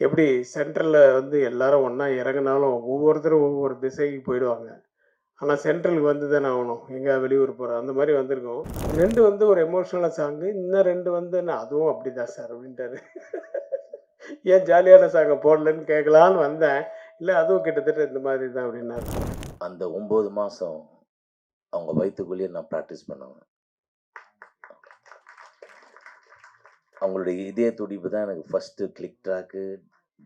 எப்படி சென்ட்ரலில் வந்து எல்லாரும் ஒன்றா இறங்குனாலும் ஒவ்வொருத்தரும் ஒவ்வொரு திசைக்கு போயிடுவாங்க. ஆனால் சென்ட்ரலுக்கு வந்து தானே ஆகணும், எங்கே வெளியூர் போகிறோம் அந்த மாதிரி வந்திருக்கோம். 2 வந்து ஒரு எமோஷ்னலான சாங்கு, இன்னும் 2 வந்து நான் அதுவும் அப்படி தான் சார் அப்படின்ட்டாரு. ஏன் ஜாலியான சாங்கை போடலன்னு கேட்கலான்னு வந்தேன். இல்லை அதுவும் கிட்டத்தட்ட இந்த மாதிரி தான் அப்படின்னாரு. அந்த 9 மாதம் அவங்க வயிற்றுக்குள்ளேயே நான் ப்ராக்டிஸ் பண்ணுவேன். அவங்களுடைய இதய துடிப்பு தான் எனக்கு first click track,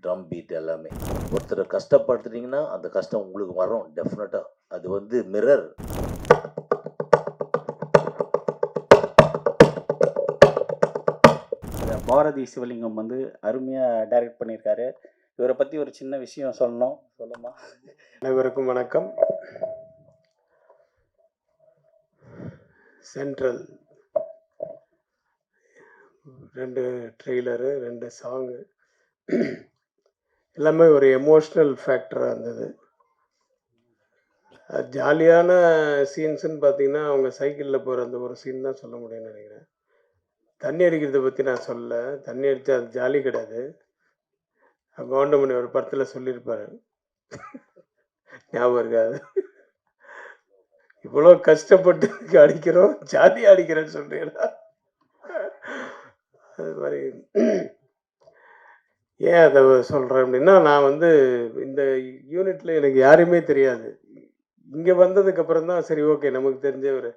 drum beat எல்லாமே. ஒருத்தரை கஷ்டப்படுத்துனீங்கன்னா அந்த கஷ்டம் உங்களுக்கு வரும் டெஃபினட்டாக. அது வந்து மிரர். பாரதி சிவலிங்கம் வந்து அருமையாக டைரக்ட் பண்ணியிருக்காரு. இவரை பற்றி ஒரு சின்ன விஷயம் சொல்லணும். சொல்லுமா? அனைவருக்கும் வணக்கம். சென்ட்ரல் 2 ட்ரெய்லரு, 2 சாங்கு எல்லாமே ஒரு எமோஷ்னல் ஃபேக்டராக இருந்தது. ஜாலியான சீன்ஸுன்னு பார்த்தீங்கன்னா, அவங்க சைக்கிளில் போகிற அந்த ஒரு சீன் தான் சொல்ல முடியும்னு நினைக்கிறேன். தண்ணி அடிக்கிறத பற்றி நான் சொல்லலை. தண்ணி அடித்தா அது ஜாலி கிடையாது. கவுண்டமணி ஒரு படத்தில் சொல்லியிருப்பாரு, ஞாபகம் இருக்காது, இவ்வளோ கஷ்டப்பட்டு அடிக்கிறோம், ஜாலியாக அடிக்கிறேன்னு சொல்கிறீங்களா? அது மாதிரி ஏன் அதை சொல்கிறேன் அப்படின்னா, நான் வந்து இந்த யூனிட்டில் எனக்கு யாருமே தெரியாது. இங்கே வந்ததுக்கப்புறம் தான் சரி ஓகே நமக்கு தெரிஞ்ச ஒரு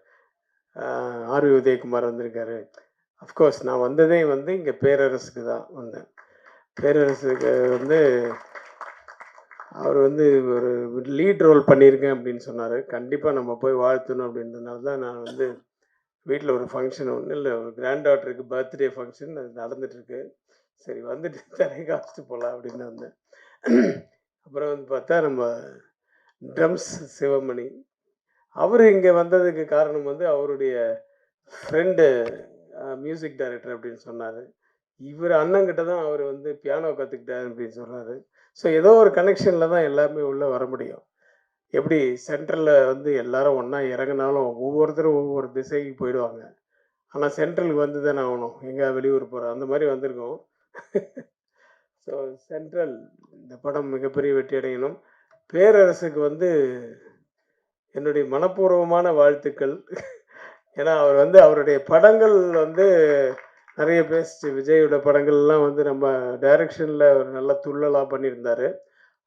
ஆர்வி உதயகுமார் வந்திருக்காரு. அஃப்கோர்ஸ் நான் வந்ததே வந்து இங்கே பேரரசுக்கு தான் வந்தேன். பேரரசுக்கு வந்து அவர் வந்து ஒரு லீட் ரோல் பண்ணியிருக்கேன் அப்படின்னு சொன்னார். கண்டிப்பாக நம்ம போய் வாழ்த்தணும் அப்படின்றதுனால தான் நான் வந்து வீட்டில் ஒரு ஃபங்க்ஷன் ஒன்று இல்லை, ஒரு கிராண்ட் டாட்டருக்கு பர்த்டே ஃபங்க்ஷன் அது நடந்துகிட்ருக்கு. சரி வந்துட்டு தனி காஸ்ட்டு போகலாம் அப்படின்னு வந்தேன். அப்புறம் வந்து பார்த்தா நம்ம ட்ரம்ஸ் சிவமணி அவர் இங்கே வந்ததுக்கு காரணம் வந்து அவருடைய ஃப்ரெண்டு மியூசிக் டைரக்டர் அப்படின்னு சொன்னார். இவர் அண்ணங்கிட்ட தான் அவர் வந்து பியானோ கற்றுக்கிட்டார் அப்படின்னு சொன்னார். ஸோ ஏதோ ஒரு கனெக்ஷனில் தான் எல்லாருமே உள்ளே வர முடியும். எப்படி சென்ட்ரலில் வந்து எல்லாரும் ஒன்றா இறங்குனாலும் ஒவ்வொருத்தரும் ஒவ்வொரு திசைக்கு போயிடுவாங்க. ஆனால் சென்ட்ரலுக்கு வந்து தானே ஆகணும், எங்கே வெளியூர் போகிறோம் அந்த மாதிரி வந்திருக்கோம். ஸோ சென்ட்ரல் இந்த படம் மிகப்பெரிய வெற்றி அடையணும். பேரரசுக்கு வந்து என்னுடைய மனப்பூர்வமான வாழ்த்துக்கள். ஏன்னா அவர் வந்து அவருடைய படங்கள் வந்து நிறைய பேசிச்சு. விஜயோட படங்கள்லாம் வந்து நம்ம டைரக்ஷனில் ஒரு நல்ல துள்ளலாக பண்ணியிருந்தார்.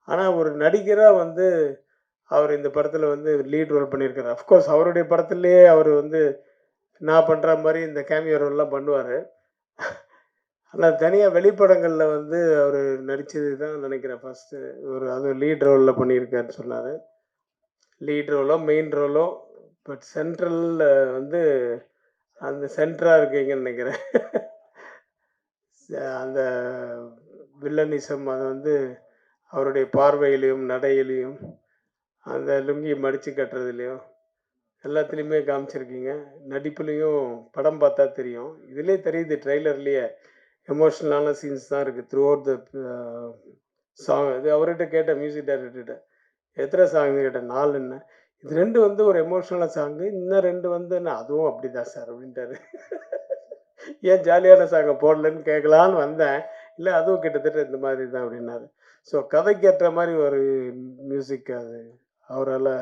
ஆனால் ஒரு நடிகராக வந்து அவர் இந்த படத்தில் வந்து லீட் ரோல் பண்ணியிருக்காரு. அஃப்கோர்ஸ் அவருடைய படத்துலேயே அவர் வந்து நான் பண்ணுற மாதிரி இந்த கேமியோ ரோல்லாம் பண்ணுவார். ஆனால் தனியாக வெளிப்படங்களில் வந்து அவர் நடித்தது தான் நினைக்கிறேன் ஃபஸ்ட்டு ஒரு அதுவும் லீட் ரோலில் பண்ணியிருக்காருன்னு சொன்னார். லீட் ரோலோ மெயின் ரோலோ, பட் சென்ட்ரலில் வந்து அந்த சென்டராக இருக்கீங்கன்னு நினைக்கிறேன். அந்த வில்லனிசம் அது வந்து அவருடைய பார்வையிலையும் நடையிலையும் அந்த லுங்கி மடித்து கட்டுறதுலையும் எல்லாத்துலேயுமே காமிச்சிருக்கீங்க. நடிப்புலேயும் படம் பார்த்தா தெரியும். இதிலே தெரியுது, ட்ரெய்லர்லேயே எமோஷ்னலான சீன்ஸ் தான் இருக்குது த்ரூ அவுட் த சாங். இது அவர்கிட்ட கேட்டேன், மியூசிக் டைரக்டர்கிட்ட எத்தனை சாங்னு கேட்டேன். 4ன்னு. இது 2 வந்து ஒரு எமோஷ்னலான சாங்கு, இன்னும் 2 வந்து நான் அதுவும் அப்படி தான் சார் அப்படின்ட்டாரு. ஏன் ஜாலியான சாங்கை போடலன்னு கேட்கலான்னு வந்தேன். இல்லை அதுவும் கிட்டத்தட்ட இந்த மாதிரி தான் அப்படின்னாரு. ஸோ கதைக்கு ஏற்ற மாதிரி ஒரு மியூசிக் அது அவரால்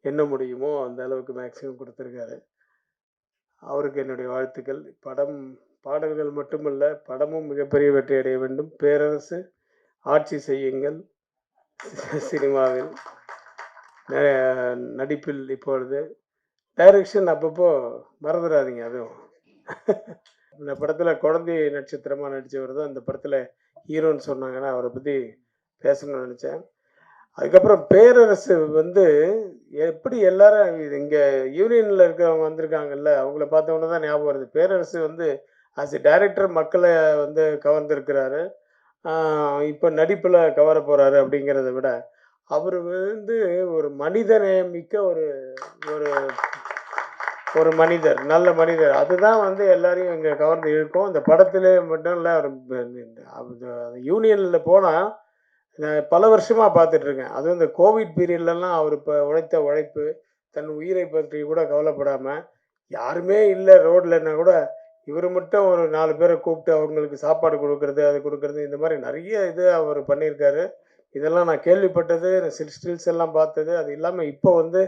என்ன முடியுமோ அந்த அளவுக்கு மேக்ஸிமம் கொடுத்துருக்காரு. அவருக்கு என்னுடைய வாழ்த்துக்கள். படம் பாடல்கள் மட்டுமல்ல, படமும் மிகப்பெரிய வெற்றி அடைய வேண்டும். பேரரசு ஆட்சி செய்யுங்கள் சினிமாவில், நடிப்பில் இப்பொழுது டைரக்ஷன் அப்பப்போ மறந்துடாதீங்க. அதுவும் இந்த படத்தில் குழந்தை நட்சத்திரமாக நடித்தவர் தான் இந்த படத்தில் ஹீரோன்னு சொன்னாங்கன்னா அவரை பற்றி பேசணும்னு நினச்சேன். அதுக்கப்புறம் பேரரசு வந்து எப்படி எல்லாரும் இங்கே யூனியனில் இருக்கிறவங்க வந்திருக்காங்கல்ல, அவங்கள பார்த்தவொன்னே தான் ஞாபகம் வருது. பேரரசு வந்து ஆஸ் எ டைரக்டர் மக்களை வந்து கவர்ந்துருக்கிறாரு. இப்போ நடிப்பில் கவர போகிறாரு அப்படிங்கிறத விட அவர் வந்து ஒரு மனிதநேயமிக்க ஒரு ஒரு ஒரு மனிதர், நல்ல மனிதர். அதுதான் வந்து எல்லாரையும் இங்கே கவர்ந்து இழுக்கும். இந்த படத்திலே மட்டும் இல்லை, யூனியனில் போனால் நான் பல வருஷமாக பார்த்துட்ருக்கேன். அதுவும் இந்த கோவிட் பீரியட்லலாம் அவர் இப்போ உழைத்த உழைப்பு, தன் உயிரை பற்றி கூட கவலைப்படாமல், யாருமே இல்லை ரோட்லன்னா கூட இவர் மட்டும் ஒரு 4 பேரை கூப்பிட்டு அவங்களுக்கு சாப்பாடு குடுக்குறது, அது குடுக்குறது இந்த மாரி நெறைய இது அவர் பண்ணியிருக்காரு. இதெல்லாம் நான் கேள்விப்பட்டது, ஸ்டில்ஸ் எல்லாம் பார்த்தது. அது இல்லாம இப்போ வந்து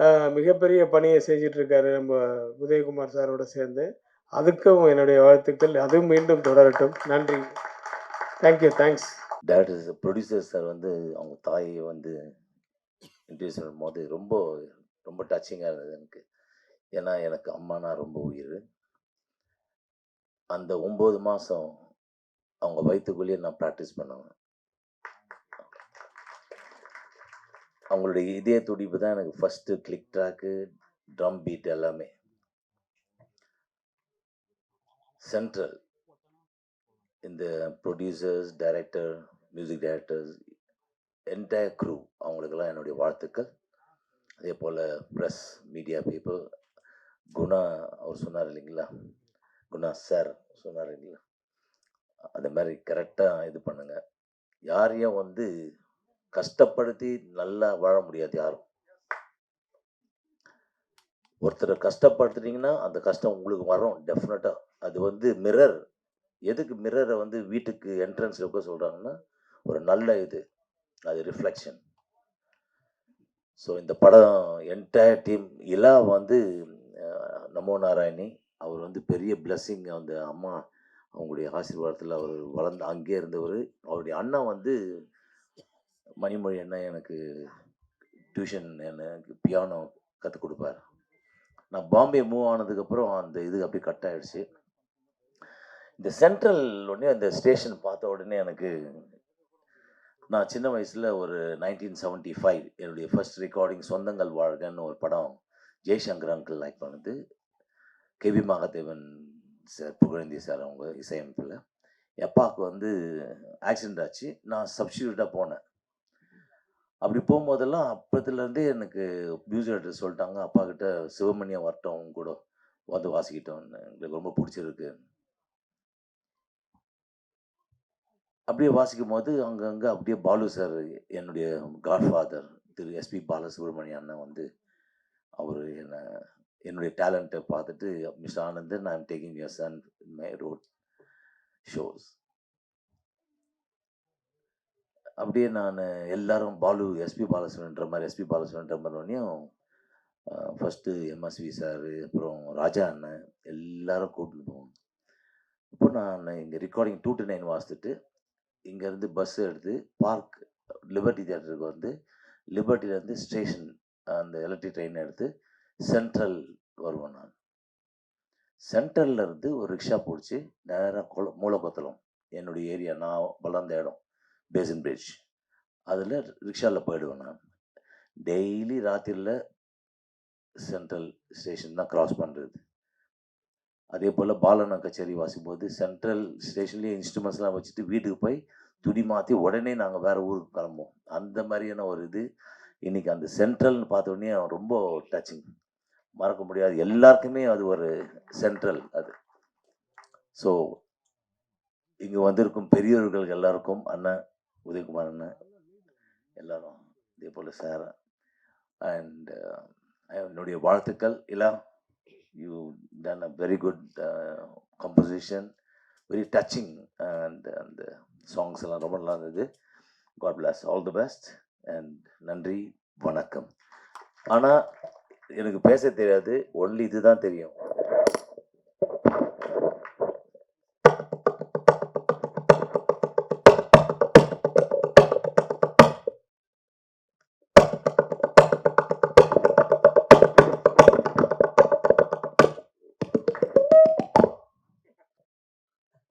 அ மிகப்பெரிய பணிய செஞ்சுட்டு இருக்காரு நம்ம உதயகுமார் சாரோட சேர்ந்து. அதுக்கும் என்னுடைய வாழ்த்துக்கள். அதுவும் மீண்டும் தொடரட்டும். நன்றி. தேங்க்ஸ். டேரக்டர் ப்ரொடியூசர் சார் வந்து அவங்க தாயை வந்து இன்ட்ரடியூஸ் பண்ணும்போது ரொம்ப ரொம்ப டச்சிங்காக இருந்தது எனக்கு. ஏன்னா எனக்கு அம்மானா ரொம்ப உயிர். அந்த 9 மாதம் அவங்க வயிற்றுக்குள்ளேயே நான் ப்ராக்டிஸ் பண்ணுவேன். அவங்களுடைய இதய துடிப்பு தான் எனக்கு first click track, drum beat எல்லாமே. சென்ட்ரல் இந்த producers, director, music directors, entire crew அவங்களுக்கெல்லாம் என்னுடைய வாழ்த்துக்கள். அதே போல் ப்ரெஸ், மீடியா பீப்புள், குணா அவர் சொன்னார் இல்லைங்களா, குணா சார் சொன்னார் இல்லைங்களா, அந்த மாதிரி கரெக்டாக இது பண்ணுங்கள். யாரையும் வந்து கஷ்டப்படுத்தி நல்லா வாழ முடியாது யாரும். ஒருத்தரை கஷ்டப்படுத்துனீங்கன்னா அந்த கஷ்டம் உங்களுக்கு வரும் டெஃபினட்டாக. அது வந்து மிரர். எதுக்கு மிரரை வந்து வீட்டுக்கு என்ட்ரன்ஸில் இருக்க சொல்கிறாங்கன்னா, ஒரு நல்ல இது, அது ரிஃப்ளெக்ஷன். ஸோ இந்த படம் என்டையர் டீம் இலா வந்து நமோ நாராயணி அவர் வந்து பெரிய பிளெஸ்ஸிங். அந்த அம்மா அவங்களுடைய ஆசீர்வாதத்தில் அவர் வளர்ந்து அங்கே இருந்தவர். அவருடைய அண்ணா வந்து மணிமொழி அண்ணன் எனக்கு டியூஷன் எனக்கு பியானோ கற்றுக் கொடுப்பார். நான் பாம்பே மூவ் ஆனதுக்கப்புறம் அந்த இது அப்படியே கட் ஆகிடுச்சு. இந்த சென்ட்ரல் உடனே அந்த ஸ்டேஷன் பார்த்த உடனே எனக்கு, நான் சின்ன வயசில் ஒரு 1975 என்னுடைய ஃபர்ஸ்ட் ரெக்கார்டிங் சொந்தங்கள் வாழ்கன்னு ஒரு படம் ஜெய்சங்கர் அங்கிள் லைக் பண்ணுது. கேவி மகாதேவன் சார், புகழேந்தி சார் அவங்க இசையமைப்பில். என் அப்பாவுக்கு வந்து ஆக்சிடெண்ட் ஆச்சு. நான் சப்ஸ்டியூட்டாக போனேன். அப்படி போகும்போதெல்லாம் அப்பத்துலேருந்தே எனக்கு மியூசிக் டைரக்டர் சொல்லிட்டாங்க, அப்பா கிட்ட சிவமணியம் வரட்டும் அவங்க கூட வந்து வாசிக்கிட்டோன்னு, எங்களுக்கு ரொம்ப பிடிச்சிருக்கு. அப்படியே வாசிக்கும் போது அங்கங்கே அப்படியே பாலு சார், என்னுடைய காட்ஃபாதர் திரு எஸ்பி பாலசுப்ரமணிய அண்ணன் வந்து அவர் என்னுடைய டேலண்ட்டை பார்த்துட்டு, mister Anandan, I am taking your son in my road shows. அப்படியே நான் எல்லாரும் பாலு எஸ்பி பாலசுப்ரமணியன்ற மாதிரியும் ஃபஸ்ட்டு எம்எஸ்வி சார், அப்புறம் ராஜா அண்ணன் எல்லாரும் கூட்டிட்டு போவோம். இப்போ நான் இங்கே ரெக்கார்டிங் 2 to 9 வாசித்துட்டு இங்கேருந்து பஸ் எடுத்து பார்க் லிபர்ட்டி தியேட்டருக்கு வந்து, லிபர்ட்டிலேருந்து ஸ்டேஷன் அந்த எலக்ட்ரிக் ட்ரெயின் எடுத்து சென்ட்ரல் வருவேன். நான் சென்ட்ரல்ல இருந்து ஒரு ரிக்ஷா பிடிச்சி நேராக மூலக்கொத்தலம், என்னுடைய ஏரியா, நான் வளர்ந்த இடம் பேசன் பிரிட்ஜ், அதில் ரிக்ஷாவில் போயிடுவேன். நான் டெய்லி ராத்திரியில் சென்ட்ரல் ஸ்டேஷன் தான் கிராஸ் பண்ணுறது. அதே போல் பாலண்ணா கச்சேரி வாசிக்கும்போது சென்ட்ரல் ஸ்டேஷன்லேயே இன்ஸ்ட்ருமெண்ட்ஸ்லாம் வச்சுட்டு வீட்டுக்கு போய் துணி மாற்றி உடனே நாங்கள் வேறு ஊருக்கு கிளம்புவோம். அந்த மாதிரியான ஒரு இது இன்றைக்கி அந்த சென்ட்ரல்னு பார்த்த உடனே ரொம்ப டச்சிங், மறக்க முடியாது. எல்லாருக்குமே அது ஒரு சென்ட்ரல் அது. ஸோ இங்கே வந்திருக்கும் பெரியவர்கள் எல்லாருக்கும், அண்ணன் உதயகுமார் அண்ணன் எல்லாரும், இதே போல் சார் அண்ட் என்னுடைய வாழ்த்துக்கள். Ila, you done a very good composition, very touching, and அந்த சாங்ஸ் எல்லாம் ரொம்ப நல்லா இருந்தது. God bless, all the best and நன்றி, வணக்கம். ஆனால் எனக்கு பேச தெரியாது, ஒன்லி இதுதான் தெரியும்.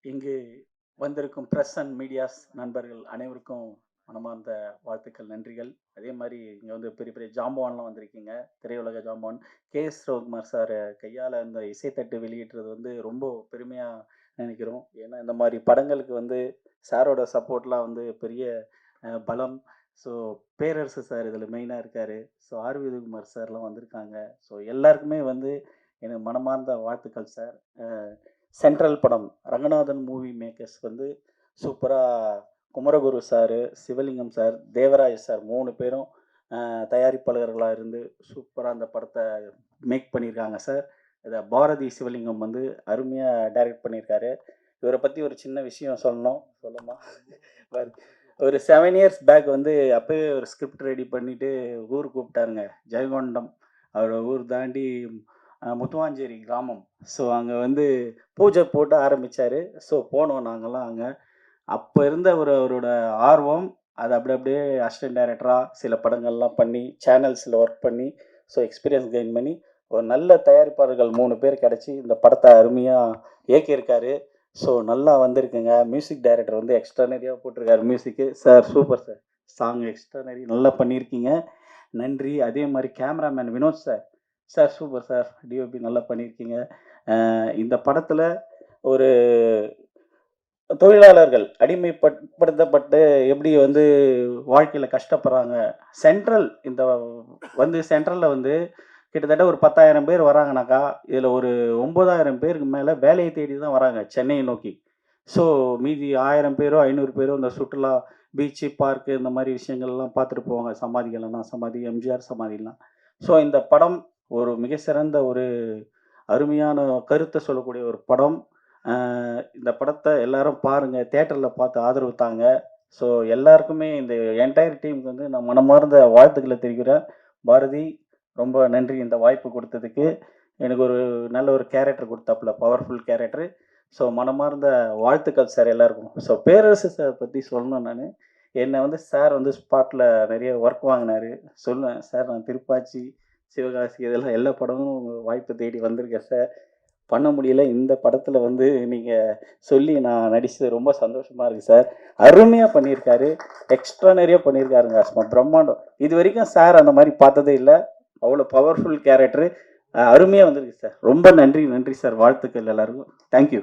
இங்கு வந்திருக்கும் ப்ரெஸ் அண்ட் மீடியாஸ் நண்பர்கள் அனைவருக்கும் மனமார்ந்த வாழ்த்துக்கள், நன்றிகள். அதே மாதிரி இங்கே வந்து பெரிய பெரிய ஜாம்பவான்லாம் வந்திருக்கீங்க, திரையுலக ஜாம்பவான். கேஎஸ் ரவிக்குமார் சார் கையால் இந்த இசைத்தட்டு வெளியிடுறது வந்து ரொம்ப பெருமையாக நினைக்கிறோம். ஏன்னா இந்த மாதிரி படங்களுக்கு வந்து சாரோட சப்போர்ட்லாம் வந்து பெரிய பலம். ஸோ பேரரசு சார் இதில் மெயினாக இருக்கார். ஸோ ஆர் விஜயகுமார் சார்லாம் வந்திருக்காங்க. ஸோ எல்லாருக்குமே வந்து எனக்கு மனமார்ந்த வாழ்த்துக்கள் சார். சென்ட்ரல் படம் ரங்கநாதன் மூவி மேக்கர்ஸ் வந்து சூப்பராக குமரகுரு சார், சிவலிங்கம் சார், தேவராஜ் சார் 3 பேரும் தயாரிப்பாளர்களாக இருந்து சூப்பராக அந்த படத்தை மேக் பண்ணியிருக்காங்க சார். இதை பாரதி சிவலிங்கம் வந்து அருமையாக டைரக்ட் பண்ணியிருக்காரு. இவரை பற்றி ஒரு சின்ன விஷயம் சொல்லணும். சொல்லுமா? ஒரு 7 இயர்ஸ் பேக் வந்து அப்போவே ஒரு ஸ்கிரிப்ட் ரெடி பண்ணிவிட்டு ஊர் கூப்பிட்டாருங்க. ஜெயங்கொண்டம் அவரோட ஊர் தாண்டி முத்துவாஞ்சேரி கிராமம். ஸோ அங்கே வந்து பூஜை போட்டு ஆரம்பித்தார். ஸோ போனோம் நாங்கள்லாம் அங்கே. அப்போ இருந்த அவரோட ஆர்வம் அது அப்படியே அசிஸ்டன்ட் டைரக்டராக சில படங்கள்லாம் பண்ணி சேனல்ஸில் ஒர்க் பண்ணி ஸோ எக்ஸ்பீரியன்ஸ் கெயின் பண்ணி ஒரு நல்ல தயாரிப்பாளர்கள் 3 பேர் கிடச்சி இந்த படத்தை அருமையாக இயக்கியிருக்காரு. ஸோ நல்லா வந்திருக்குங்க. மியூசிக் டைரக்டர் வந்து எக்ஸ்ட்ரானரியாக போட்டிருக்காரு மியூசிக்கு. Sir super sir, song extraordinary நல்லா பண்ணியிருக்கீங்க, நன்றி. அதே மாதிரி cameraman Vinod sir, sir super sir, DOP நல்லா பண்ணியிருக்கீங்க. இந்த படத்தில் ஒரு தொழிலாளர்கள் அடிமைப்படுத்தப்பட்டு எப்படி வந்து வாழ்க்கையில் கஷ்டப்படுறாங்க. சென்ட்ரலில் வந்து கிட்டத்தட்ட ஒரு 10,000 பேர் வராங்கனாக்கா, இதில் ஒரு 9,000 பேருக்கு மேலே வேலையை தேடி தான் வராங்க சென்னையை நோக்கி. ஸோ மீதி 1000 பேரோ 500 பேரோ இந்த சுற்றுலா பீச்சு பார்க்கு இந்த மாதிரி விஷயங்கள்லாம் பார்த்துட்டு போவாங்க. சமாதிகள்லாம் சமாதி, எம்ஜிஆர் சமாதிலாம். ஸோ இந்த படம் ஒரு மிக சிறந்த ஒரு அருமையான கருத்தை சொல்லக்கூடிய ஒரு படம். இந்த படத்தை எல்லாரும் பாருங்கள், தியேட்டரில் பார்த்து ஆதரவு தாங்க. ஸோ எல்லாருக்குமே இந்த என்டையர் டீமுக்கு வந்து நான் மனமார்ந்த வாழ்த்துக்களை தெரிவிக்கிறேன். பாரதி ரொம்ப நன்றி இந்த வாய்ப்பு கொடுத்ததுக்கு. எனக்கு ஒரு நல்ல ஒரு கேரக்டர் கொடுத்தாப்புல, பவர்ஃபுல் கேரக்டரு. ஸோ மனமார்ந்த வாழ்த்துக்கள் சார் எல்லாருக்கும். ஸோ பேரரசு சார் பற்றி சொல்லணும். நான் என்னை வந்து சார் வந்து ஸ்பாட்டில் நிறைய ஒர்க் வாங்கினார். சொல்லுவேன் சார், நான் திருப்பாச்சி, சிவகாசி இதெல்லாம் எல்லா படமும் வாய்ப்பு தேடி வந்திருக்கேன் சார், பண்ண முடியல. இந்த படத்தில் வந்து நீங்கள் சொல்லி நான் நடித்தது ரொம்ப சந்தோஷமாக இருக்குது சார். அருமையாக பண்ணியிருக்காரு, எக்ஸ்ட்ரா நிறைய பண்ணியிருக்காருங்க, பிரம்மாண்டம். இது வரைக்கும் சார் அந்த மாதிரி பார்த்ததே இல்லை. அவ்வளோ பவர்ஃபுல் கேரக்டரு, அருமையாக வந்திருக்கு சார். ரொம்ப நன்றி சார், வாழ்த்துக்கள் எல்லாருக்கும். தேங்க்யூ.